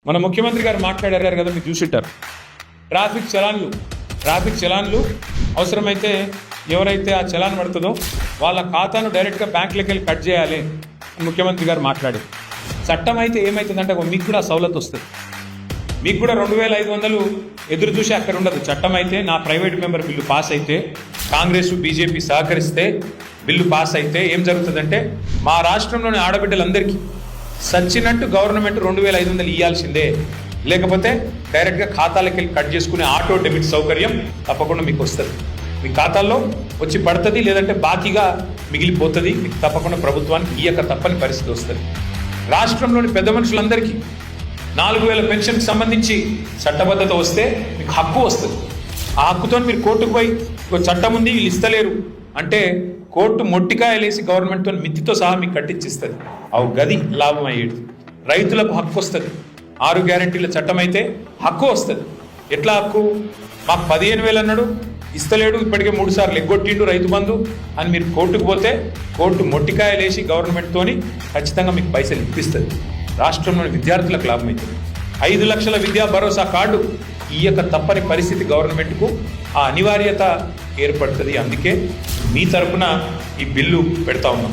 మన ముఖ్యమంత్రి గారు మాట్లాడారు కదా, మీరు చూసిట్టారు. ట్రాఫిక్ చలాన్లు అవసరమైతే ఎవరైతే ఆ చలాన్ పడుతుందో వాళ్ళ ఖాతాను డైరెక్ట్గా బ్యాంకులోకి వెళ్ళి కట్ చేయాలి అని ముఖ్యమంత్రి గారు మాట్లాడారు. చట్టం అయితే ఏమవుతుందంటే మీకు కూడా సౌలత్ వస్తుంది. మీకు కూడా 2500 ఎదురు చూసి అక్కడ ఉండదు. చట్టం అయితే నా ప్రైవేట్ మెంబర్ బిల్లు పాస్ అయితే, కాంగ్రెస్ బీజేపీ సహకరిస్తే బిల్లు పాస్ అయితే ఏం జరుగుతుందంటే మా రాష్ట్రంలోని ఆడబిడ్డలందరికీ సచ్చినట్టు గవర్నమెంట్ 2500 ఇవ్వాల్సిందే. లేకపోతే డైరెక్ట్గా ఖాతాలకు వెళ్ళి కట్ చేసుకునే ఆటో డెబిట్ సౌకర్యం తప్పకుండా మీకు వస్తుంది. మీ ఖాతాల్లో వచ్చి పడుతుంది, లేదంటే బాకీగా మిగిలిపోతుంది. మీకు తప్పకుండా ప్రభుత్వానికి ఇయ్యక తప్పని పరిస్థితి వస్తుంది. రాష్ట్రంలోని పెద్ద మనుషులందరికీ 4000 పెన్షన్కి సంబంధించి చట్టబద్ధత వస్తే మీకు హక్కు వస్తుంది. ఆ హక్కుతో మీరు కోర్టుకు పోయి చట్టం ఉంది వీళ్ళు ఇస్తలేరు అంటే కోర్టు మొట్టికాయలేసి గవర్నమెంట్తో మిత్తితో సహా మీకు కట్టించిస్తుంది. అవు గది లాభం అయ్యేది. రైతులకు హక్కు వస్తుంది. 6 గ్యారెంటీల చట్టం అయితే హక్కు వస్తుంది. ఎట్లా హక్కు? మాకు 15,000 అన్నాడు, ఇస్తలేడు, ఇప్పటికే 3 సార్లు ఎగ్గొట్టిండు రైతు బంధు అని మీరు కోర్టుకు పోతే కోర్టు మొట్టికాయలేసి గవర్నమెంట్తోని ఖచ్చితంగా మీకు పైసలు ఇప్పిస్తుంది. రాష్ట్రంలోని విద్యార్థులకు లాభం అవుతుంది. 5 లక్షల విద్యా భరోసా కార్డు ఇయ్యక తప్పని పరిస్థితి గవర్నమెంట్కు ఆ అనివార్యత ఏర్పడుతుంది. అందుకే మీ తరఫున ఈ బిల్లు పెడతా ఉన్నాం.